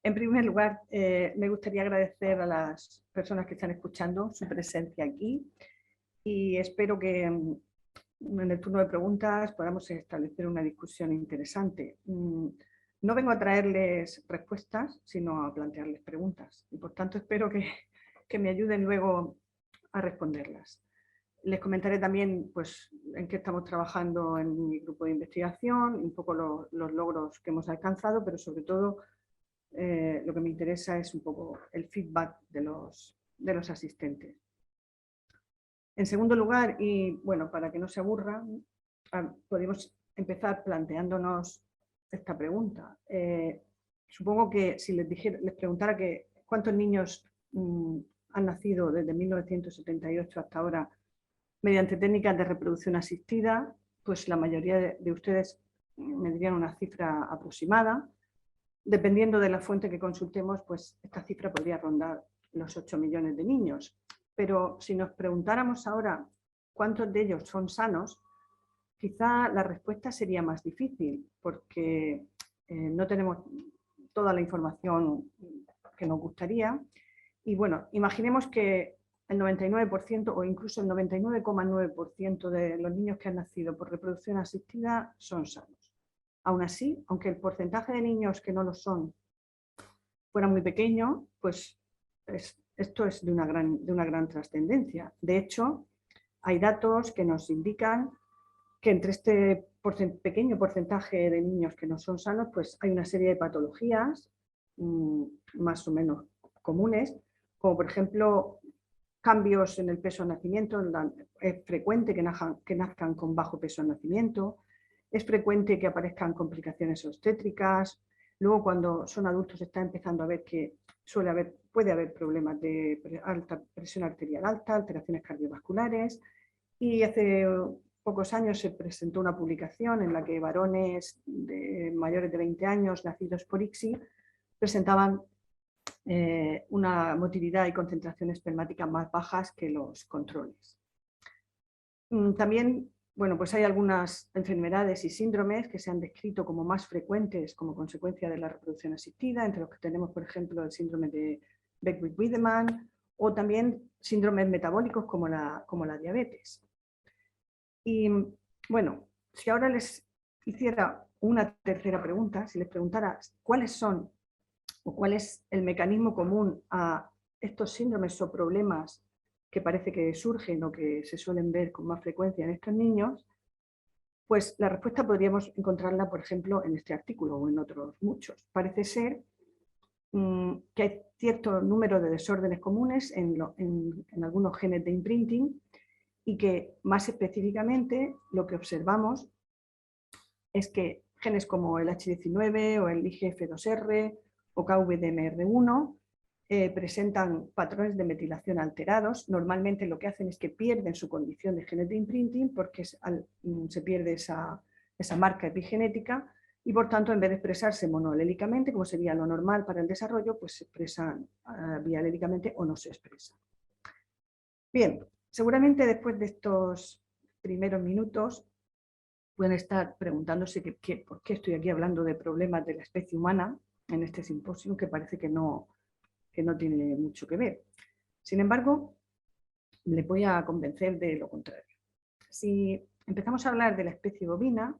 En primer lugar, me gustaría agradecer a las personas que están escuchando su presencia aquí y espero que en el turno de preguntas podamos establecer una discusión interesante. No vengo a traerles respuestas, sino a plantearles preguntas y por tanto espero que me ayuden luego a responderlas. Les comentaré también pues, en qué estamos trabajando en mi grupo de investigación, un poco los logros que hemos alcanzado, pero sobre todo lo que me interesa es un poco el feedback de los asistentes. En segundo lugar, y bueno, para que no se aburran, podemos empezar planteándonos esta pregunta. Supongo que si les preguntara que cuántos niños han nacido desde 1978 hasta ahora mediante técnicas de reproducción asistida, pues la mayoría de ustedes me dirían una cifra aproximada. Dependiendo de la fuente que consultemos, pues esta cifra podría rondar los 8 millones de niños. Pero si nos preguntáramos ahora cuántos de ellos son sanos, quizá la respuesta sería más difícil, porque no tenemos toda la información que nos gustaría. Y bueno, imaginemos que el 99% o incluso el 99,9% de los niños que han nacido por reproducción asistida son sanos. Aún así, aunque el porcentaje de niños que no lo son fuera muy pequeño, pues esto es de una gran trascendencia. De hecho, hay datos que nos indican que entre este pequeño porcentaje de niños que no son sanos, pues hay una serie de patologías más o menos comunes, como por ejemplo cambios en el peso al nacimiento. Es frecuente que nazcan con bajo peso al nacimiento, es frecuente que aparezcan complicaciones obstétricas. Luego, cuando son adultos, se está empezando a ver que puede haber problemas de alta presión arterial alta, alteraciones cardiovasculares. Y hace pocos años se presentó una publicación en la que varones mayores de 20 años, nacidos por ICSI, presentaban una motilidad y concentración espermática más bajas que los controles. También, bueno, pues hay algunas enfermedades y síndromes que se han descrito como más frecuentes como consecuencia de la reproducción asistida, entre los que tenemos, por ejemplo, el síndrome de Beckwith-Wiedemann o también síndromes metabólicos como la diabetes. Y bueno, si ahora les hiciera una tercera pregunta, si les preguntara cuáles son o cuál es el mecanismo común a estos síndromes o problemas que parece que surgen o que se suelen ver con más frecuencia en estos niños, pues la respuesta podríamos encontrarla, por ejemplo, en este artículo o en otros muchos. Parece ser que hay cierto número de desórdenes comunes en algunos genes de imprinting y que más específicamente lo que observamos es que genes como el H19 o el IGF2R o KVDMR1 presentan patrones de metilación alterados. Normalmente lo que hacen es que pierden su condición de genes de imprinting porque se pierde esa marca epigenética y por tanto en vez de expresarse monoalélicamente, como sería lo normal para el desarrollo, pues se expresan bialélicamente o no se expresan. Bien, seguramente después de estos primeros minutos pueden estar preguntándose por qué estoy aquí hablando de problemas de la especie humana en este simposio, que parece que no tiene mucho que ver. Sin embargo, les voy a convencer de lo contrario. Si empezamos a hablar de la especie bovina,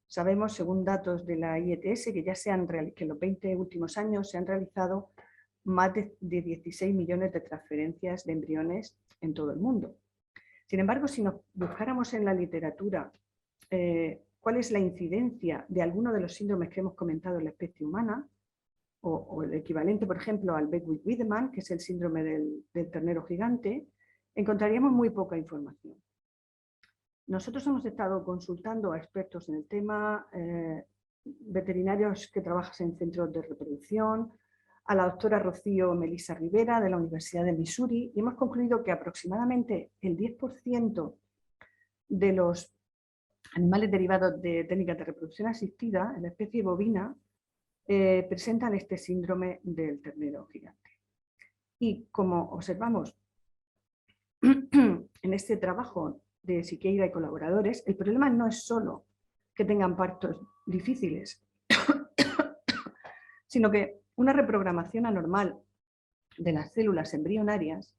sabemos, según datos de la IETS, que en los 20 últimos años se han realizado más de 16 millones de transferencias de embriones en todo el mundo. Sin embargo, si nos buscáramos en la literatura cuál es la incidencia de alguno de los síndromes que hemos comentado en la especie humana, o el equivalente, por ejemplo, al Beckwith-Wiedemann, que es el síndrome del ternero gigante, encontraríamos muy poca información. Nosotros hemos estado consultando a expertos en el tema, veterinarios que trabajan en centros de reproducción, a la doctora Rocío Melisa Rivera de la Universidad de Missouri, y hemos concluido que aproximadamente el 10% de los animales derivados de técnicas de reproducción asistida en la especie bovina presentan este síndrome del ternero gigante. Y como observamos en este trabajo de Siqueira y colaboradores, el problema no es solo que tengan partos difíciles, sino que una reprogramación anormal de las células embrionarias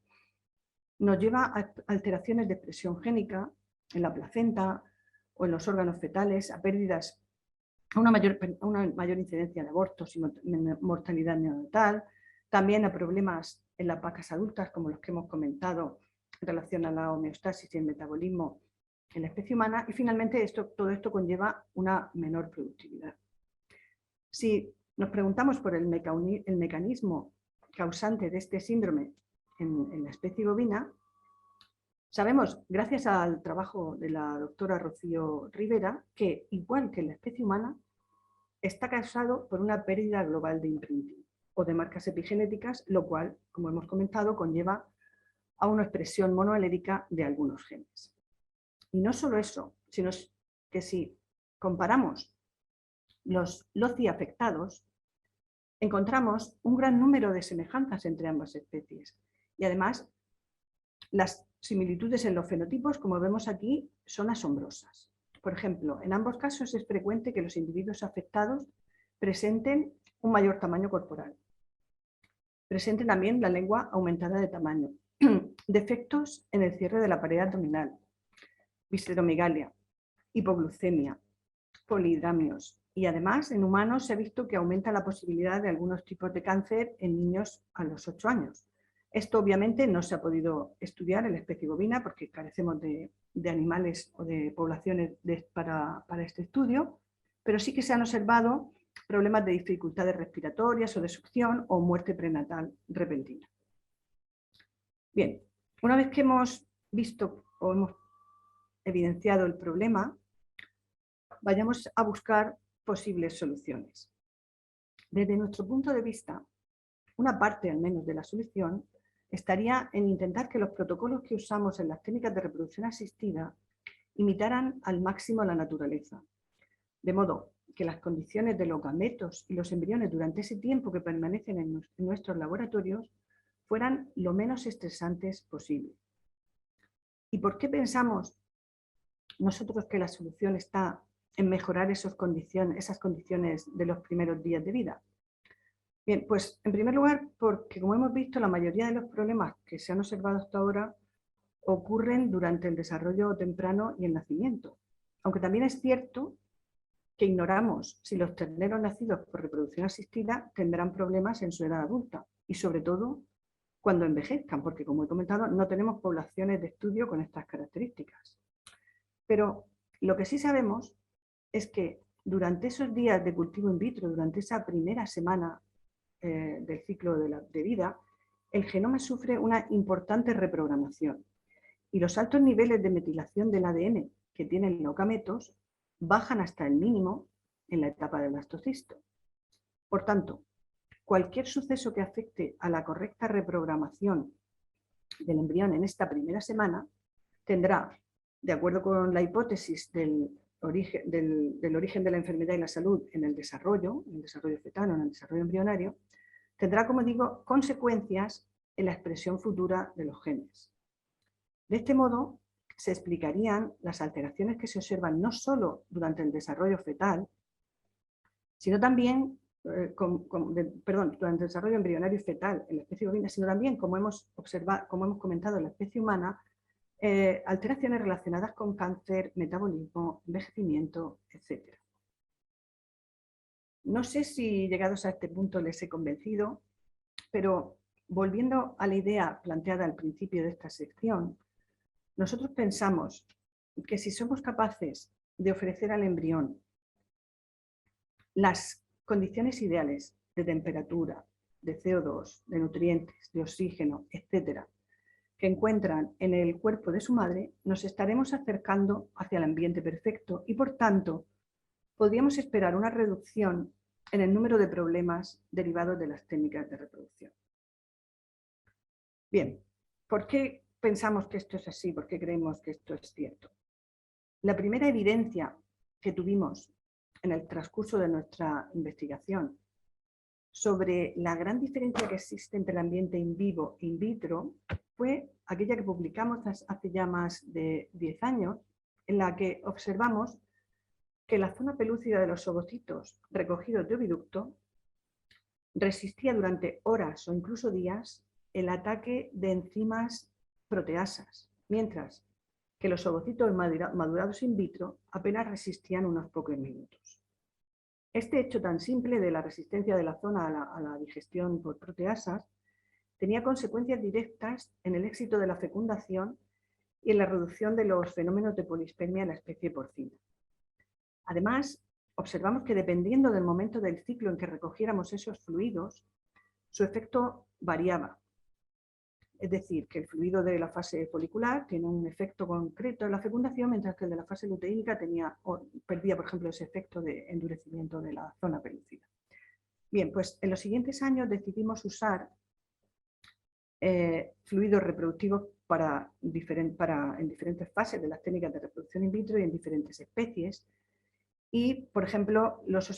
nos lleva a alteraciones de expresión génica en la placenta o en los órganos fetales, a pérdidas, a una mayor incidencia de abortos y mortalidad neonatal, también a problemas en las vacas adultas, como los que hemos comentado en relación a la homeostasis y el metabolismo en la especie humana, y finalmente todo esto conlleva una menor productividad. Si nos preguntamos por el mecanismo causante de este síndrome en la especie bovina, sabemos, gracias al trabajo de la doctora Rocío Rivera, que igual que en la especie humana, está causado por una pérdida global de imprinting o de marcas epigenéticas, lo cual, como hemos comentado, conlleva a una expresión monoalérica de algunos genes. Y no solo eso, sino que si comparamos los LOCI afectados, encontramos un gran número de semejanzas entre ambas especies. Y además, las similitudes en los fenotipos, como vemos aquí, son asombrosas. Por ejemplo, en ambos casos es frecuente que los individuos afectados presenten un mayor tamaño corporal. Presenten también la lengua aumentada de tamaño, defectos en el cierre de la pared abdominal, visceromegalia, hipoglucemia, polihidramios. Y además, en humanos se ha visto que aumenta la posibilidad de algunos tipos de cáncer en niños a los 8 años. Esto obviamente no se ha podido estudiar en la especie bovina porque carecemos de animales o de poblaciones para este estudio, pero sí que se han observado problemas de dificultades respiratorias o de succión o muerte prenatal repentina. Bien, una vez que hemos visto o hemos evidenciado el problema, vayamos a buscar posibles soluciones. Desde nuestro punto de vista, una parte al menos de la solución estaría en intentar que los protocolos que usamos en las técnicas de reproducción asistida imitaran al máximo la naturaleza, de modo que las condiciones de los gametos y los embriones durante ese tiempo que permanecen en nuestros laboratorios fueran lo menos estresantes posible. ¿Y por qué pensamos nosotros que la solución está en mejorar esas condiciones de los primeros días de vida? Bien, pues en primer lugar, porque como hemos visto, la mayoría de los problemas que se han observado hasta ahora ocurren durante el desarrollo temprano y el nacimiento. Aunque también es cierto que ignoramos si los terneros nacidos por reproducción asistida tendrán problemas en su edad adulta y sobre todo cuando envejezcan, porque como he comentado, no tenemos poblaciones de estudio con estas características. Pero lo que sí sabemos es que durante esos días de cultivo in vitro, durante esa primera semana del ciclo de vida, el genoma sufre una importante reprogramación y los altos niveles de metilación del ADN que tienen los gametos bajan hasta el mínimo en la etapa del blastocisto. Por tanto, cualquier suceso que afecte a la correcta reprogramación del embrión en esta primera semana tendrá, de acuerdo con la hipótesis del origen de la enfermedad y la salud en el desarrollo fetal o en el desarrollo embrionario, tendrá, como digo, consecuencias en la expresión futura de los genes. De este modo, se explicarían las alteraciones que se observan no solo durante el desarrollo fetal, sino también, durante el desarrollo embrionario y fetal en la especie bovina, sino también, como hemos comentado en la especie humana, alteraciones relacionadas con cáncer, metabolismo, envejecimiento, etc. No sé si llegados a este punto les he convencido, pero volviendo a la idea planteada al principio de esta sección, nosotros pensamos que si somos capaces de ofrecer al embrión las condiciones ideales de temperatura, de CO2, de nutrientes, de oxígeno, etcétera, que encuentran en el cuerpo de su madre, nos estaremos acercando hacia el ambiente perfecto y, por tanto, podríamos esperar una reducción en el número de problemas derivados de las técnicas de reproducción. Bien, ¿por qué pensamos que esto es así? ¿Por qué creemos que esto es cierto? La primera evidencia que tuvimos en el transcurso de nuestra investigación sobre la gran diferencia que existe entre el ambiente in vivo e in vitro fue aquella que publicamos hace ya más de 10 años, en la que observamos que la zona pelúcida de los ovocitos recogidos de oviducto resistía durante horas o incluso días el ataque de enzimas proteasas, mientras que los ovocitos madurados in vitro apenas resistían unos pocos minutos. Este hecho tan simple de la resistencia de la zona a la digestión por proteasas tenía consecuencias directas en el éxito de la fecundación y en la reducción de los fenómenos de polispermia en la especie porcina. Además, observamos que dependiendo del momento del ciclo en que recogiéramos esos fluidos, su efecto variaba. Es decir, que el fluido de la fase folicular tiene un efecto concreto en la fecundación, mientras que el de la fase luteínica perdía, por ejemplo, ese efecto de endurecimiento de la zona pelúcida. Bien, pues en los siguientes años decidimos usar fluidos reproductivos en diferentes fases de las técnicas de reproducción in vitro y en diferentes especies. Y, por ejemplo, los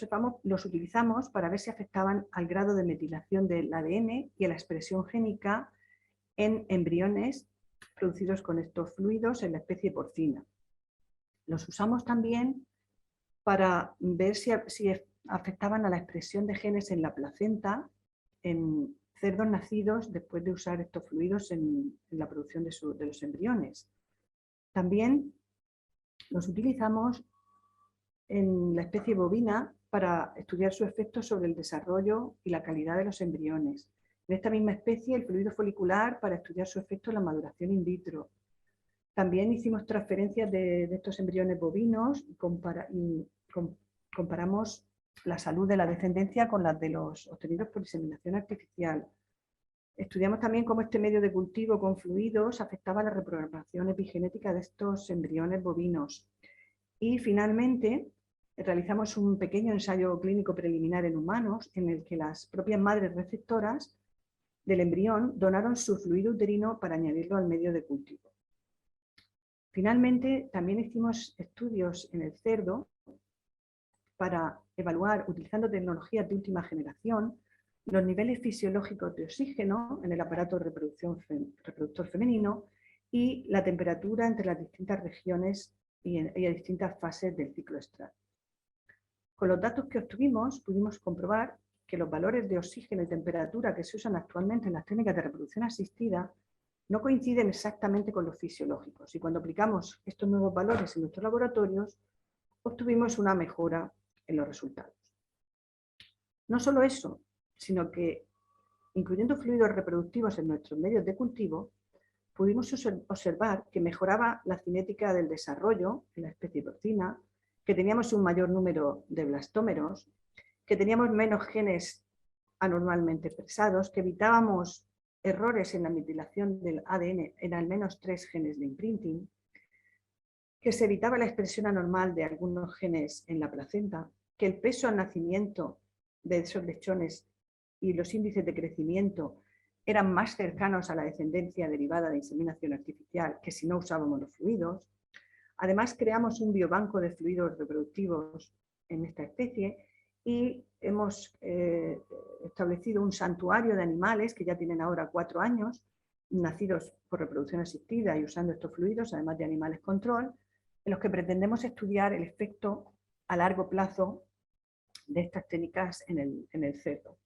utilizamos para ver si afectaban al grado de metilación del ADN y a la expresión génica en embriones producidos con estos fluidos en la especie porcina. Los usamos también para ver si afectaban a la expresión de genes en la placenta en cerdos nacidos después de usar estos fluidos en la producción de los embriones. También los utilizamos en la especie bovina para estudiar su efecto sobre el desarrollo y la calidad de los embriones. En esta misma especie, el fluido folicular para estudiar su efecto en la maduración in vitro. También hicimos transferencias de estos embriones bovinos y comparamos la salud de la descendencia con las de los obtenidos por inseminación artificial. Estudiamos también cómo este medio de cultivo con fluidos afectaba la reprogramación epigenética de estos embriones bovinos. Y finalmente, realizamos un pequeño ensayo clínico preliminar en humanos en el que las propias madres receptoras del embrión donaron su fluido uterino para añadirlo al medio de cultivo. Finalmente, también hicimos estudios en el cerdo para evaluar, utilizando tecnologías de última generación, los niveles fisiológicos de oxígeno en el aparato reproductor femenino y la temperatura entre las distintas regiones y a distintas fases del ciclo estral. Con los datos que obtuvimos, pudimos comprobar que los valores de oxígeno y temperatura que se usan actualmente en las técnicas de reproducción asistida no coinciden exactamente con los fisiológicos, y cuando aplicamos estos nuevos valores en nuestros laboratorios, obtuvimos una mejora en los resultados. No solo eso, sino que, incluyendo fluidos reproductivos en nuestros medios de cultivo, pudimos observar que mejoraba la cinética del desarrollo en la especie porcina, que teníamos un mayor número de blastómeros, que teníamos menos genes anormalmente expresados, que evitábamos errores en la metilación del ADN en al menos 3 genes de imprinting, que se evitaba la expresión anormal de algunos genes en la placenta, que el peso al nacimiento de esos lechones y los índices de crecimiento eran más cercanos a la descendencia derivada de inseminación artificial que si no usábamos los fluidos. Además, creamos un biobanco de fluidos reproductivos en esta especie y hemos establecido un santuario de animales que ya tienen ahora 4 años, nacidos por reproducción asistida y usando estos fluidos, además de animales control, en los que pretendemos estudiar el efecto a largo plazo de estas técnicas en el cerdo.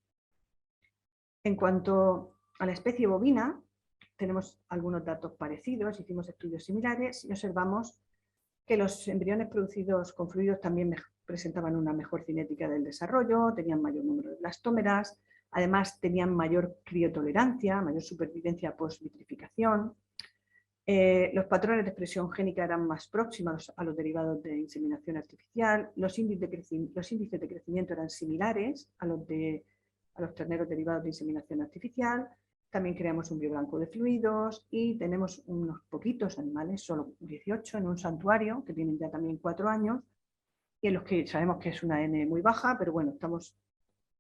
En cuanto a la especie bovina, tenemos algunos datos parecidos, hicimos estudios similares y observamos que los embriones producidos con fluidos también presentaban una mejor cinética del desarrollo, tenían mayor número de blastómeras, además tenían mayor criotolerancia, mayor supervivencia post-vitrificación. Los patrones de expresión génica eran más próximos a los derivados de inseminación artificial, los índices de crecimiento eran similares a los terneros derivados de inseminación artificial. También creamos un biobanco de fluidos y tenemos unos poquitos animales, solo 18 en un santuario, que tienen ya también 4 años, y en los que sabemos que es una N muy baja, pero bueno, estamos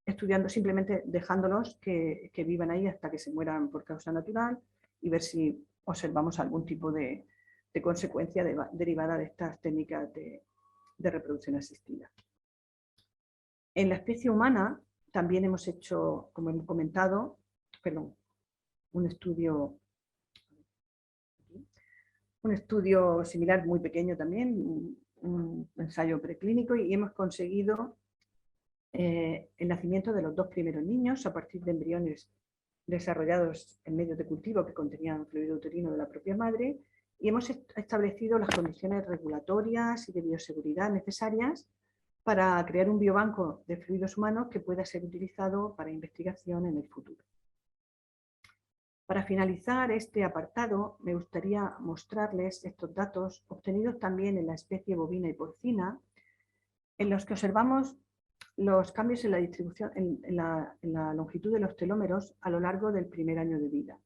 estudiando simplemente dejándolos que vivan ahí hasta que se mueran por causa natural y ver si observamos algún tipo de consecuencia derivada de estas técnicas de reproducción asistida. En la especie humana también hemos hecho, como hemos comentado, un estudio similar muy pequeño también, un ensayo preclínico, y hemos conseguido el nacimiento de los 2 primeros niños a partir de embriones desarrollados en medios de cultivo que contenían fluido uterino de la propia madre, y hemos establecido las condiciones regulatorias y de bioseguridad necesarias para crear un biobanco de fluidos humanos que pueda ser utilizado para investigación en el futuro. Para finalizar este apartado, me gustaría mostrarles estos datos obtenidos también en la especie bovina y porcina, en los que observamos los cambios en la distribución, en la longitud de los telómeros a lo largo del primer año de vida.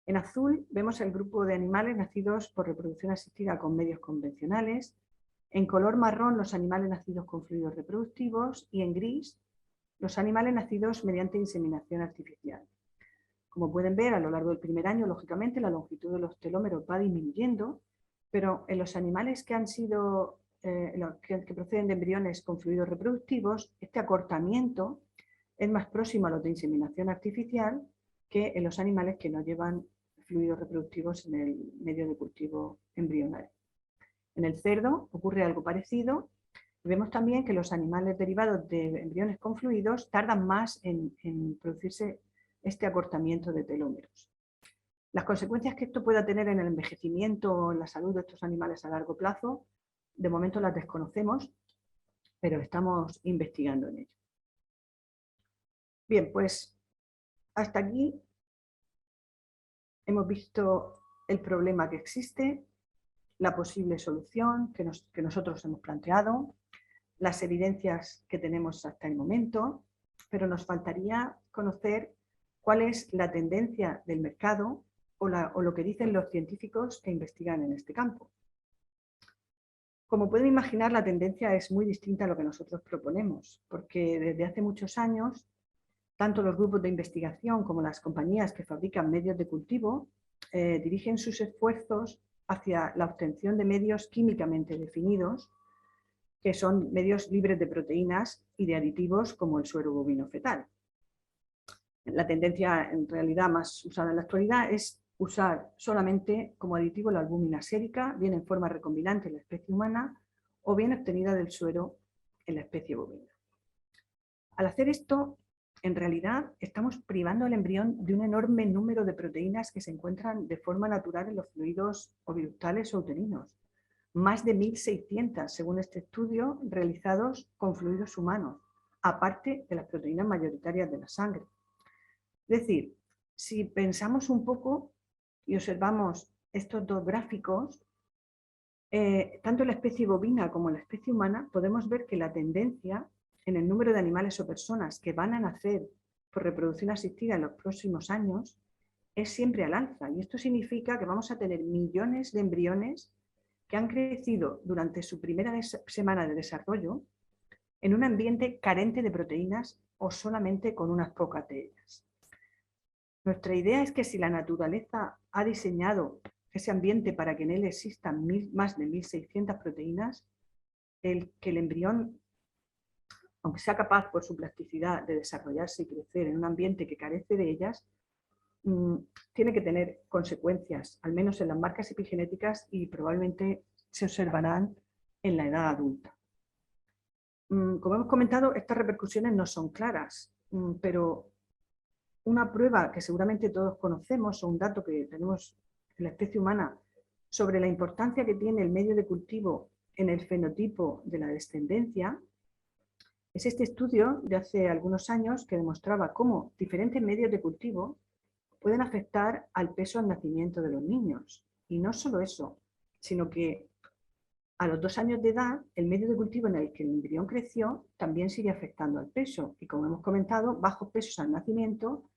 En azul vemos el grupo de animales nacidos por reproducción asistida con medios convencionales, en color marrón los animales nacidos con fluidos reproductivos y en gris los animales nacidos mediante inseminación artificial. Como pueden ver, a lo largo del primer año, lógicamente, la longitud de los telómeros va disminuyendo, pero en los animales que han sido que proceden de embriones con fluidos reproductivos, este acortamiento es más próximo a los de inseminación artificial que en los animales que no llevan fluidos reproductivos en el medio de cultivo embrionario. En el cerdo ocurre algo parecido. Vemos también que los animales derivados de embriones con fluidos tardan más en producirse este acortamiento de telómeros. Las consecuencias que esto pueda tener en el envejecimiento o en la salud de estos animales a largo plazo, de momento las desconocemos, pero estamos investigando en ello. Bien, pues hasta aquí hemos visto el problema que existe, la posible solución que nosotros hemos planteado, las evidencias que tenemos hasta el momento, pero nos faltaría conocer cuál es la tendencia del mercado o lo que dicen los científicos que investigan en este campo. Como pueden imaginar, la tendencia es muy distinta a lo que nosotros proponemos, porque desde hace muchos años, tanto los grupos de investigación como las compañías que fabrican medios de cultivo dirigen sus esfuerzos hacia la obtención de medios químicamente definidos, que son medios libres de proteínas y de aditivos como el suero bovino fetal. La tendencia en realidad más usada en la actualidad es usar solamente como aditivo la albúmina sérica, bien en forma recombinante en la especie humana o bien obtenida del suero en la especie bovina. Al hacer esto, en realidad estamos privando al embrión de un enorme número de proteínas que se encuentran de forma natural en los fluidos oviductales o uterinos. Más de 1.600, según este estudio, realizados con fluidos humanos, aparte de las proteínas mayoritarias de la sangre. Es decir, si pensamos un poco y observamos estos dos gráficos, tanto en la especie bovina como en la especie humana, podemos ver que la tendencia en el número de animales o personas que van a nacer por reproducción asistida en los próximos años es siempre al alza. Y esto significa que vamos a tener millones de embriones que han crecido durante su primera semana de desarrollo en un ambiente carente de proteínas o solamente con unas pocas de ellas. Nuestra idea es que si la naturaleza ha diseñado ese ambiente para que en él existan más de 1.600 proteínas, que el embrión, aunque sea capaz por su plasticidad de desarrollarse y crecer en un ambiente que carece de ellas, tiene que tener consecuencias, al menos en las marcas epigenéticas, y probablemente se observarán en la edad adulta. Como hemos comentado, estas repercusiones no son claras, pero una prueba que seguramente todos conocemos, o un dato que tenemos en la especie humana, sobre la importancia que tiene el medio de cultivo en el fenotipo de la descendencia, es este estudio de hace algunos años que demostraba cómo diferentes medios de cultivo pueden afectar al peso al nacimiento de los niños. Y no solo eso, sino que a los 2 años de edad, el medio de cultivo en el que el embrión creció también sigue afectando al peso. Y como hemos comentado, bajos pesos al nacimiento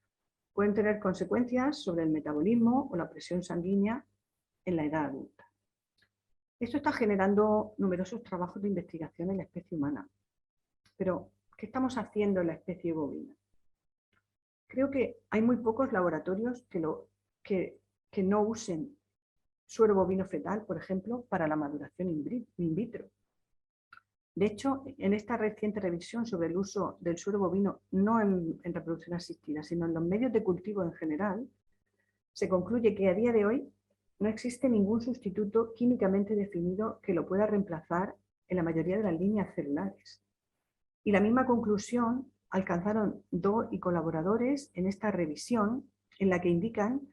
pueden tener consecuencias sobre el metabolismo o la presión sanguínea en la edad adulta. Esto está generando numerosos trabajos de investigación en la especie humana. Pero, ¿qué estamos haciendo en la especie bovina? Creo que hay muy pocos laboratorios que no usen suero bovino fetal, por ejemplo, para la maduración in vitro. De hecho, en esta reciente revisión sobre el uso del suero bovino, no en reproducción asistida, sino en los medios de cultivo en general, se concluye que a día de hoy no existe ningún sustituto químicamente definido que lo pueda reemplazar en la mayoría de las líneas celulares. Y la misma conclusión alcanzaron Do y colaboradores en esta revisión, en la que indican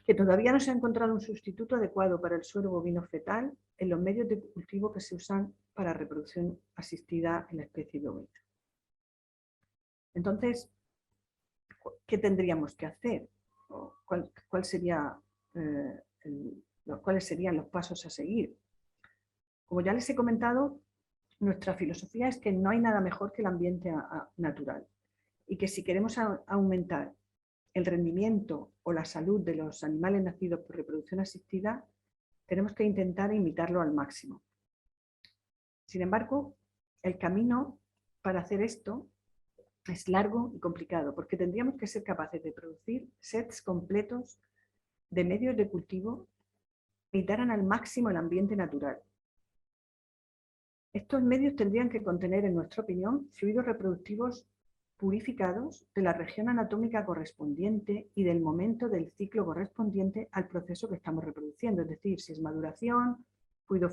que todavía no se ha encontrado un sustituto adecuado para el suero bovino fetal en los medios de cultivo que se usan para reproducción asistida en la especie bovina. Entonces, ¿qué tendríamos que hacer? ¿Cuáles serían los pasos a seguir? Como ya les he comentado, nuestra filosofía es que no hay nada mejor que el ambiente natural y que si queremos aumentar el rendimiento o la salud de los animales nacidos por reproducción asistida, tenemos que intentar imitarlo al máximo. Sin embargo, el camino para hacer esto es largo y complicado, porque tendríamos que ser capaces de producir sets completos de medios de cultivo que imitaran al máximo el ambiente natural. Estos medios tendrían que contener, en nuestra opinión, fluidos reproductivos purificados de la región anatómica correspondiente y del momento del ciclo correspondiente al proceso que estamos reproduciendo, es decir, si es maduración, fluido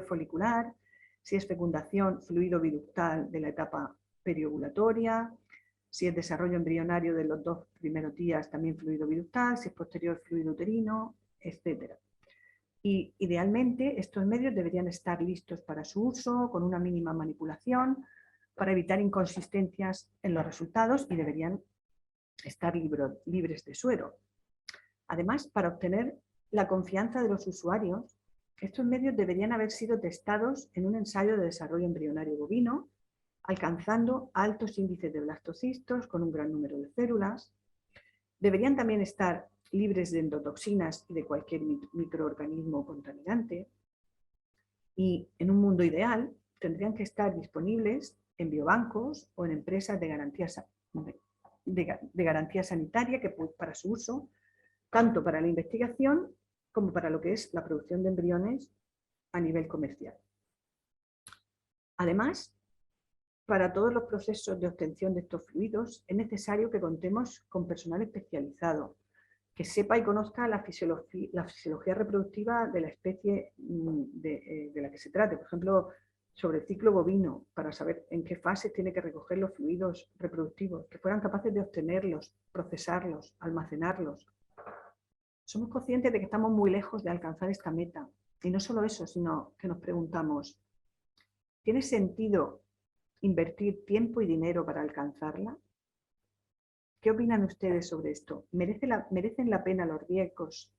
folicular, si es fecundación, fluido biductal de la etapa periovulatoria, si es desarrollo embrionario de los 2 primeros días, también fluido biductal, si es posterior, fluido uterino, etc. Y idealmente estos medios deberían estar listos para su uso, con una mínima manipulación, para evitar inconsistencias en los resultados y deberían estar libres de suero. Además, para obtener la confianza de los usuarios, estos medios deberían haber sido testados en un ensayo de desarrollo embrionario bovino, alcanzando altos índices de blastocistos con un gran número de células. Deberían también estar libres de endotoxinas y de cualquier microorganismo contaminante. Y en un mundo ideal, tendrían que estar disponibles en biobancos o en empresas de garantía sanitaria para su uso, tanto para la investigación como para lo que es la producción de embriones a nivel comercial. Además, para todos los procesos de obtención de estos fluidos es necesario que contemos con personal especializado, que sepa y conozca la fisiología reproductiva de la especie de la que se trate. Por ejemplo, sobre el ciclo bovino, para saber en qué fase tiene que recoger los fluidos reproductivos, que fueran capaces de obtenerlos, procesarlos, almacenarlos. Somos conscientes de que estamos muy lejos de alcanzar esta meta. Y no solo eso, sino que nos preguntamos, ¿tiene sentido invertir tiempo y dinero para alcanzarla? ¿Qué opinan ustedes sobre esto? ¿Merecen la pena los riesgos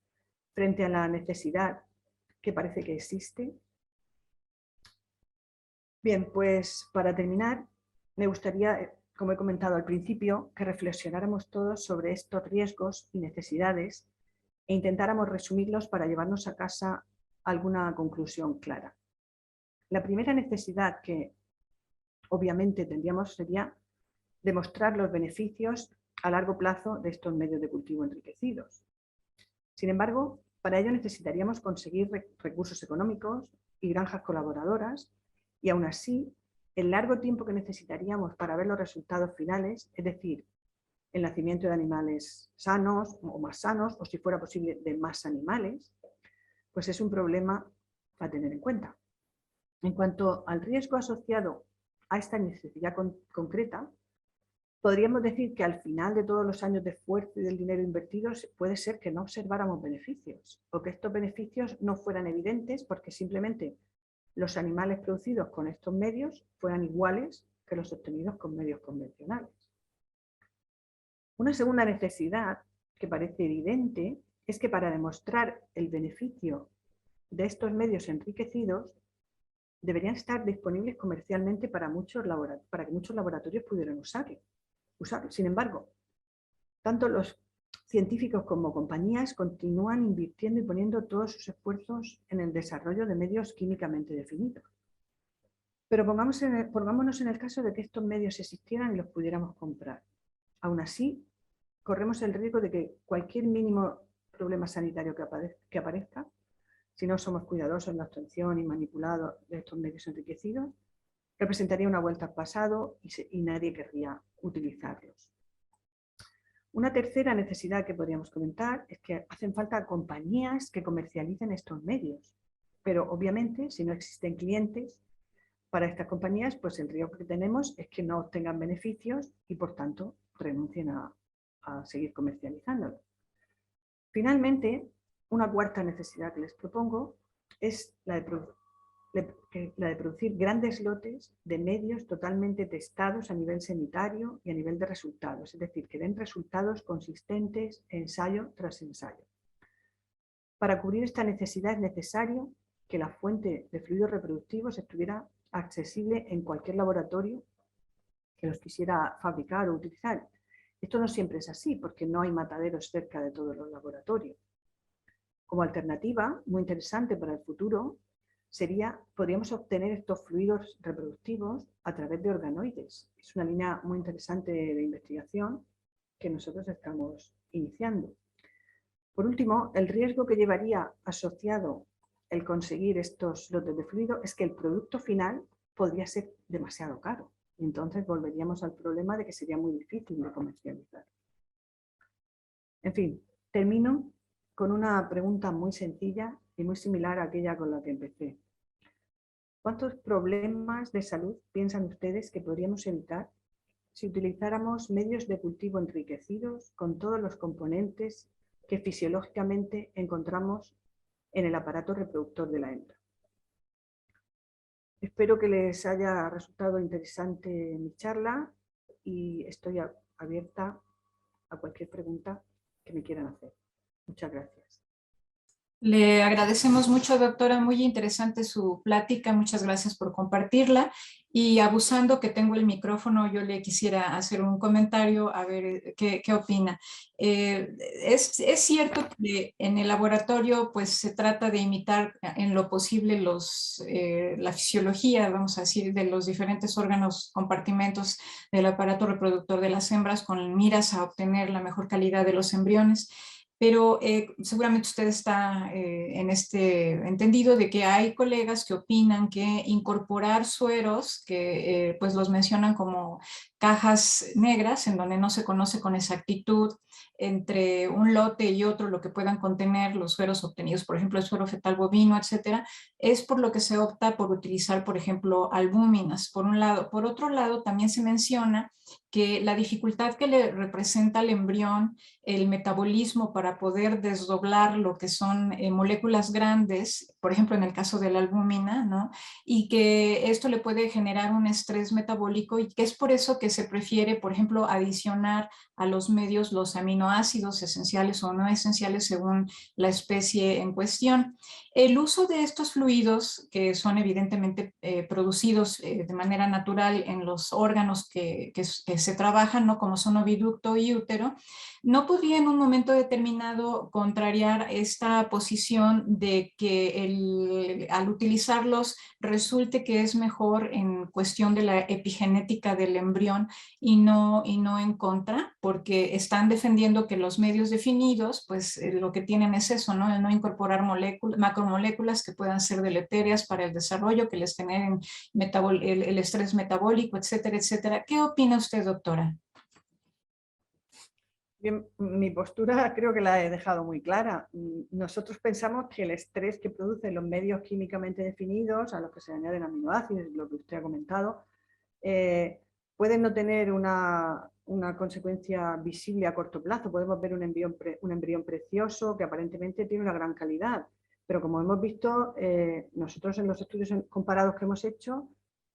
frente a la necesidad que parece que existe? Bien, pues para terminar, me gustaría, como he comentado al principio, que reflexionáramos todos sobre estos riesgos y necesidades e intentáramos resumirlos para llevarnos a casa alguna conclusión clara. La primera necesidad que obviamente tendríamos sería demostrar los beneficios a largo plazo de estos medios de cultivo enriquecidos. Sin embargo, para ello necesitaríamos conseguir recursos económicos y granjas colaboradoras y aún así, el largo tiempo que necesitaríamos para ver los resultados finales, es decir, el nacimiento de animales sanos o más sanos, o si fuera posible de más animales, pues es un problema a tener en cuenta. En cuanto al riesgo asociado a esta necesidad concreta, podríamos decir que al final de todos los años de esfuerzo y del dinero invertido puede ser que no observáramos beneficios o que estos beneficios no fueran evidentes porque simplemente los animales producidos con estos medios fueran iguales que los obtenidos con medios convencionales. Una segunda necesidad que parece evidente es que para demostrar el beneficio de estos medios enriquecidos deberían estar disponibles comercialmente para que muchos laboratorios pudieran usarlo. Sin embargo, tanto los científicos como compañías continúan invirtiendo y poniendo todos sus esfuerzos en el desarrollo de medios químicamente definidos. Pero pongámonos en el caso de que estos medios existieran y los pudiéramos comprar. Aún así, corremos el riesgo de que cualquier mínimo problema sanitario que aparezca, si no somos cuidadosos en la obtención y manipulado de estos medios enriquecidos, representaría una vuelta al pasado y nadie querría utilizarlos. Una tercera necesidad que podríamos comentar es que hacen falta compañías que comercialicen estos medios, pero obviamente si no existen clientes para estas compañías, pues el riesgo que tenemos es que no obtengan beneficios y por tanto renuncien a seguir comercializándolo. Finalmente, una cuarta necesidad que les propongo es la de producir grandes lotes de medios totalmente testados a nivel sanitario y a nivel de resultados, es decir, que den resultados consistentes ensayo tras ensayo. Para cubrir esta necesidad es necesario que la fuente de fluidos reproductivos estuviera accesible en cualquier laboratorio que los quisiera fabricar o utilizar. Esto no siempre es así, porque no hay mataderos cerca de todos los laboratorios. Como alternativa, muy interesante para el futuro, podríamos obtener estos fluidos reproductivos a través de organoides. Es una línea muy interesante de investigación que nosotros estamos iniciando. Por último, el riesgo que llevaría asociado el conseguir estos lotes de fluido es que el producto final podría ser demasiado caro. Y entonces volveríamos al problema de que sería muy difícil de comercializar. En fin, termino con una pregunta muy sencilla y muy similar a aquella con la que empecé. ¿Cuántos problemas de salud piensan ustedes que podríamos evitar si utilizáramos medios de cultivo enriquecidos con todos los componentes que fisiológicamente encontramos en el aparato reproductor de la hembra? Espero que les haya resultado interesante mi charla y estoy abierta a cualquier pregunta que me quieran hacer. Muchas gracias. Le agradecemos mucho, doctora, muy interesante su plática, muchas gracias por compartirla. Y abusando que tengo el micrófono, yo le quisiera hacer un comentario, a ver qué opina. Es cierto que en el laboratorio pues se trata de imitar en lo posible la fisiología, vamos a decir, de los diferentes órganos, compartimentos del aparato reproductor de las hembras con miras a obtener la mejor calidad de los embriones. Pero seguramente usted está en este entendido de que hay colegas que opinan que incorporar sueros, que pues los mencionan como cajas negras, en donde no se conoce con exactitud entre un lote y otro lo que puedan contener los sueros obtenidos, por ejemplo, el suero fetal bovino, etcétera, es por lo que se opta por utilizar, por ejemplo, albúminas, por un lado. Por otro lado, también se menciona que la dificultad que le representa al embrión el metabolismo para poder desdoblar lo que son moléculas grandes, por ejemplo en el caso de la albúmina, ¿no? Y que esto le puede generar un estrés metabólico y que es por eso que se prefiere, por ejemplo, adicionar a los medios los aminoácidos esenciales o no esenciales según la especie en cuestión. El uso de estos fluidos, que son evidentemente producidos de manera natural en los órganos que se trabajan, ¿no? Como son oviducto y útero, no podría en un momento determinado contrariar esta posición de que al utilizarlos resulte que es mejor en cuestión de la epigenética del embrión y no en contra, porque están defendiendo que los medios definidos, pues lo que tienen es eso, ¿no? El no incorporar macromoléculas que puedan ser deleterias para el desarrollo, que les generen el estrés metabólico, etcétera, etcétera. ¿Qué opina usted, doctora? Bien, mi postura creo que la he dejado muy clara. Nosotros pensamos que el estrés que producen los medios químicamente definidos, a los que se añaden aminoácidos, lo que usted ha comentado, pueden no tener una consecuencia visible a corto plazo. Podemos ver un embrión precioso que aparentemente tiene una gran calidad, pero como hemos visto, nosotros en los estudios comparados que hemos hecho,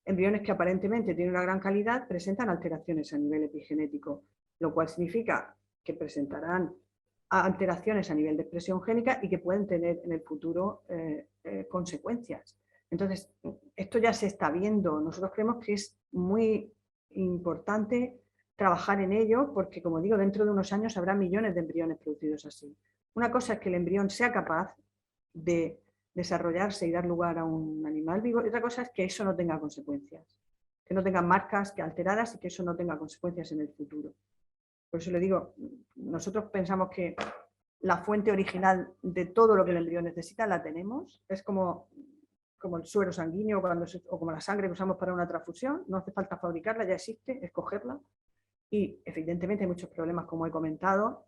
embriones que aparentemente tienen una gran calidad presentan alteraciones a nivel epigenético, lo cual significa que presentarán alteraciones a nivel de expresión génica y que pueden tener en el futuro consecuencias. Entonces, esto ya se está viendo. Nosotros creemos que es muy importante trabajar en ello porque, como digo, dentro de unos años habrá millones de embriones producidos así. Una cosa es que el embrión sea capaz de desarrollarse y dar lugar a un animal vivo, y otra cosa es que eso no tenga consecuencias, que no tenga marcas alteradas y que eso no tenga consecuencias en el futuro. Por eso le digo, nosotros pensamos que la fuente original de todo lo que el embrión necesita la tenemos. Es como el suero sanguíneo o como la sangre que usamos para una transfusión. No hace falta fabricarla, ya existe, escogerla. Y evidentemente hay muchos problemas, como he comentado,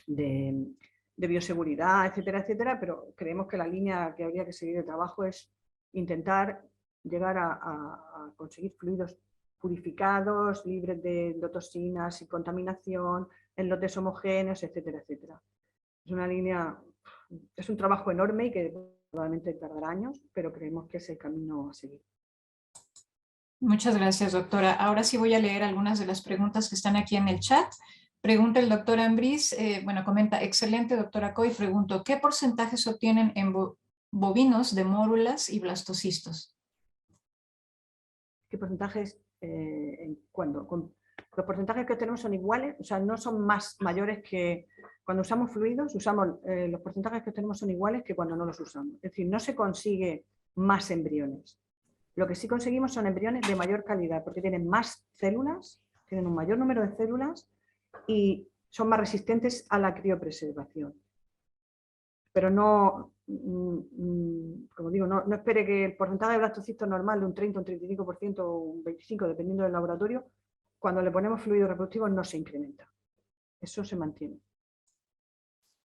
de bioseguridad, etcétera, etcétera, pero creemos que la línea que habría que seguir de trabajo es intentar llegar a conseguir fluidos purificados, libres de endotoxinas y contaminación, en lotes homogéneos, etcétera, etcétera. Es una línea, es un trabajo enorme y que probablemente tardará años, pero creemos que es el camino a seguir. Muchas gracias, doctora. Ahora sí voy a leer algunas de las preguntas que están aquí en el chat. Pregunta el doctor Ambriz, comenta, excelente doctora Coy, pregunto, ¿qué porcentajes obtienen en bovinos de mórulas y blastocistos? ¿Qué porcentajes? Los porcentajes que tenemos son iguales, o sea, no son mayores que cuando usamos fluidos, los porcentajes que tenemos son iguales que cuando no los usamos. Es decir, no se consigue más embriones. Lo que sí conseguimos son embriones de mayor calidad, porque tienen más células, tienen un mayor número de células y son más resistentes a la criopreservación. Pero no, como digo, no espere que el porcentaje de blastocisto normal de un 30, un 35% o un 25%, dependiendo del laboratorio, cuando le ponemos fluido reproductivo no se incrementa. Eso se mantiene.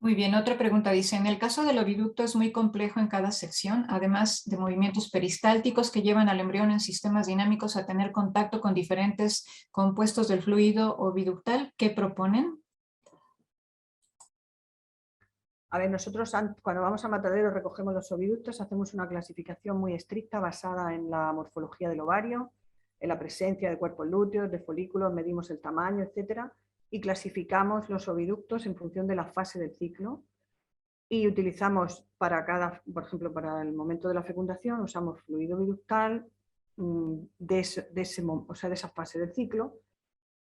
Muy bien, otra pregunta dice, en el caso del oviducto es muy complejo en cada sección, además de movimientos peristálticos que llevan al embrión en sistemas dinámicos a tener contacto con diferentes compuestos del fluido oviductal. ¿Qué proponen? A ver, nosotros cuando vamos a matadero recogemos los oviductos, hacemos una clasificación muy estricta basada en la morfología del ovario, en la presencia de cuerpos lúteos, de folículos, medimos el tamaño, etcétera, y clasificamos los oviductos en función de la fase del ciclo y utilizamos por ejemplo, para el momento de la fecundación, usamos fluido oviductal de esa fase del ciclo.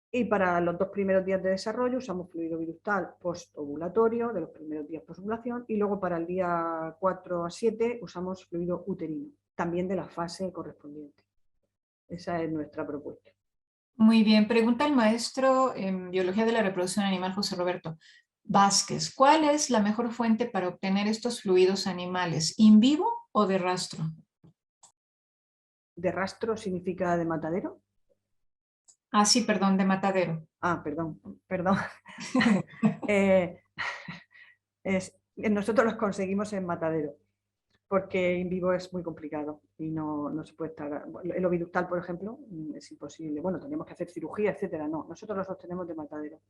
Y para los 2 primeros días de desarrollo usamos fluido oviductal postovulatorio, de los primeros días postovulación, y luego para el día 4 a 7 usamos fluido uterino, también de la fase correspondiente. Esa es nuestra propuesta. Muy bien, pregunta el maestro en Biología de la Reproducción Animal, José Roberto Vázquez. ¿Cuál es la mejor fuente para obtener estos fluidos animales? ¿In vivo o de rastro? ¿De rastro significa de matadero? Ah, sí, perdón, de matadero. Ah, perdón. Nosotros los conseguimos en matadero, porque en vivo es muy complicado y no se puede estar. El oviductal, por ejemplo, es imposible. Bueno, tenemos que hacer cirugía, etcétera. No, nosotros los obtenemos de matadero.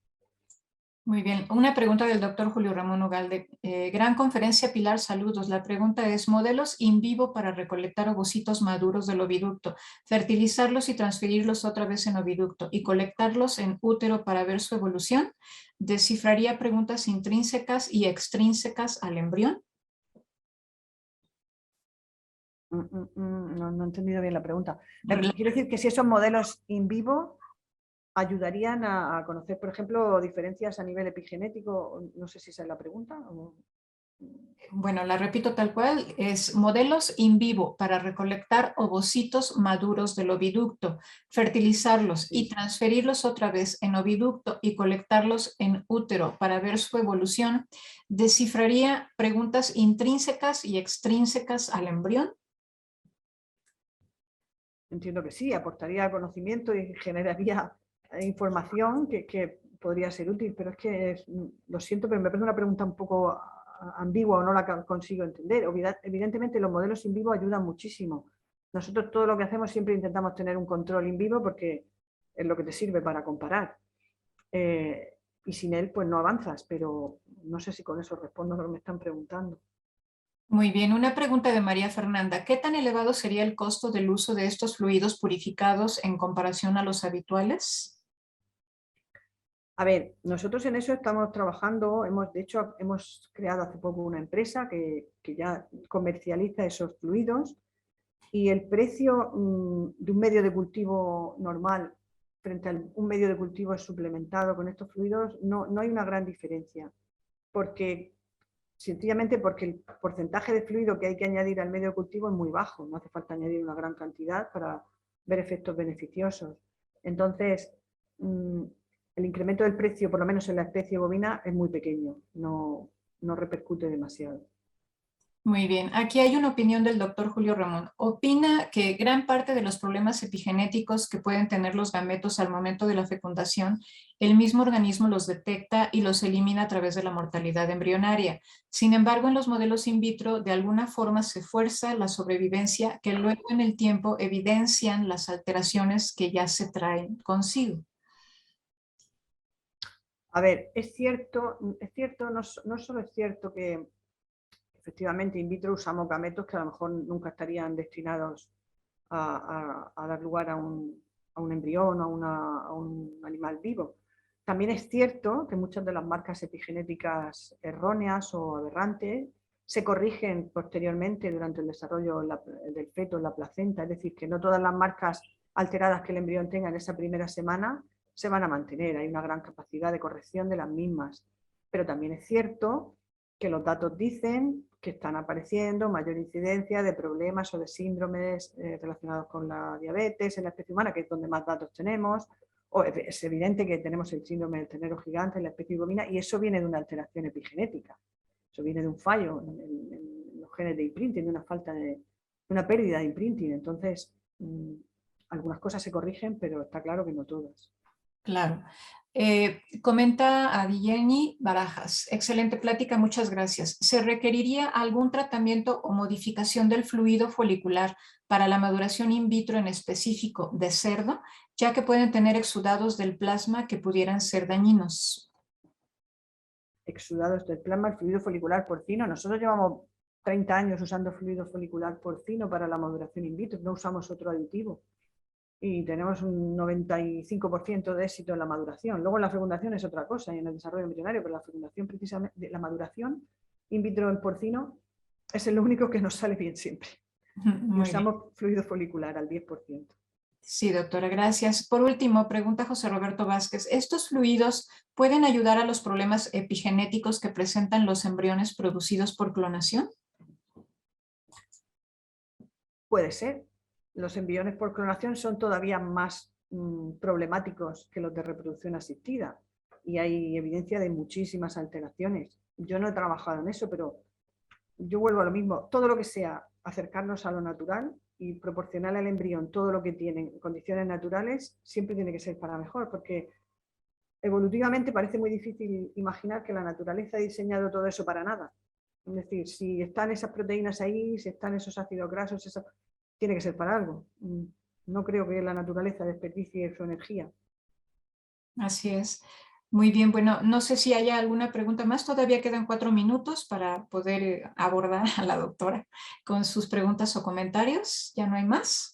Muy bien. Una pregunta del doctor Julio Ramón Ugalde. Gran conferencia, Pilar, saludos. La pregunta es, modelos in vivo para recolectar ovocitos maduros del oviducto, fertilizarlos y transferirlos otra vez en oviducto y colectarlos en útero para ver su evolución. ¿Descifraría preguntas intrínsecas y extrínsecas al embrión? No he entendido bien la pregunta. Quiero decir que si esos modelos in vivo ayudarían a conocer, por ejemplo, diferencias a nivel epigenético. No sé si esa es la pregunta. Bueno, la repito tal cual, es modelos in vivo para recolectar ovocitos maduros del oviducto, fertilizarlos y transferirlos otra vez en oviducto y colectarlos en útero para ver su evolución. ¿Descifraría preguntas intrínsecas y extrínsecas al embrión? Entiendo que sí, aportaría conocimiento y generaría información que podría ser útil, pero es que lo siento, pero me parece una pregunta un poco ambigua o no la consigo entender. Evidentemente los modelos in vivo ayudan muchísimo. Nosotros todo lo que hacemos siempre intentamos tener un control in vivo porque es lo que te sirve para comparar. Y sin él pues no avanzas, pero no sé si con eso respondo a lo que me están preguntando. Muy bien, una pregunta de María Fernanda. ¿Qué tan elevado sería el costo del uso de estos fluidos purificados en comparación a los habituales? A ver, nosotros en eso estamos trabajando, de hecho hemos creado hace poco una empresa que ya comercializa esos fluidos y el precio de un medio de cultivo normal frente a un medio de cultivo suplementado con estos fluidos no hay una gran diferencia, sencillamente porque el porcentaje de fluido que hay que añadir al medio de cultivo es muy bajo, no hace falta añadir una gran cantidad para ver efectos beneficiosos. Entonces, el incremento del precio, por lo menos en la especie bovina, es muy pequeño, no repercute demasiado. Muy bien. Aquí hay una opinión del doctor Julio Ramón. Opina que gran parte de los problemas epigenéticos que pueden tener los gametos al momento de la fecundación, el mismo organismo los detecta y los elimina a través de la mortalidad embrionaria. Sin embargo, en los modelos in vitro, de alguna forma se fuerza la sobrevivencia que luego en el tiempo evidencian las alteraciones que ya se traen consigo. A ver, es cierto, no solo es cierto que efectivamente in vitro usamos gametos que a lo mejor nunca estarían destinados a dar lugar a un embrión o a un animal vivo. También es cierto que muchas de las marcas epigenéticas erróneas o aberrantes se corrigen posteriormente durante el desarrollo del feto en la placenta, es decir, que no todas las marcas alteradas que el embrión tenga en esa primera semana se van a mantener, hay una gran capacidad de corrección de las mismas. Pero también es cierto que los datos dicen que están apareciendo mayor incidencia de problemas o de síndromes relacionados con la diabetes en la especie humana, que es donde más datos tenemos, o es evidente que tenemos el síndrome del ternero gigante en la especie bovina, y eso viene de una alteración epigenética, eso viene de un fallo en los genes de imprinting, de una falta de una pérdida de imprinting. Entonces, algunas cosas se corrigen, pero está claro que no todas. Claro. Comenta a Dilleni Barajas. Excelente plática, muchas gracias. ¿Se requeriría algún tratamiento o modificación del fluido folicular para la maduración in vitro en específico de cerdo, ya que pueden tener exudados del plasma que pudieran ser dañinos? Exudados del plasma, el fluido folicular porcino. Nosotros llevamos 30 años usando fluido folicular porcino para la maduración in vitro, no usamos otro aditivo. Y tenemos un 95% de éxito en la maduración. Luego en la fecundación es otra cosa y en el desarrollo embrionario, pero la fecundación precisamente, la maduración in vitro en porcino es el único que nos sale bien siempre. Y usamos fluido folicular al 10%. Sí, doctora, gracias. Por último, pregunta José Roberto Vázquez. ¿Estos fluidos pueden ayudar a los problemas epigenéticos que presentan los embriones producidos por clonación? Puede ser. Los embriones por clonación son todavía más problemáticos que los de reproducción asistida y hay evidencia de muchísimas alteraciones. Yo no he trabajado en eso, pero yo vuelvo a lo mismo. Todo lo que sea acercarnos a lo natural y proporcionar al embrión todo lo que tienen condiciones naturales, siempre tiene que ser para mejor, porque evolutivamente parece muy difícil imaginar que la naturaleza ha diseñado todo eso para nada. Es decir, si están esas proteínas ahí, si están esos ácidos grasos, eso tiene que ser para algo. No creo que la naturaleza desperdicie su energía. Así es. Muy bien, bueno, no sé si haya alguna pregunta más. Todavía quedan 4 minutos para poder abordar a la doctora con sus preguntas o comentarios. ¿Ya no hay más?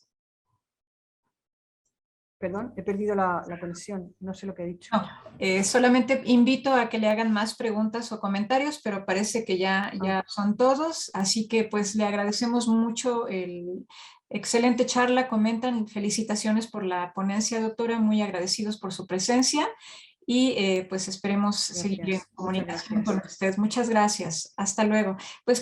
Perdón, he perdido la conexión, no sé lo que he dicho. No, solamente invito a que le hagan más preguntas o comentarios, pero parece que ya son todos, así que pues le agradecemos mucho el excelente charla. Comentan felicitaciones por la ponencia, doctora, muy agradecidos por su presencia y pues esperemos seguir en comunicación con usted. Muchas gracias, hasta luego. Pues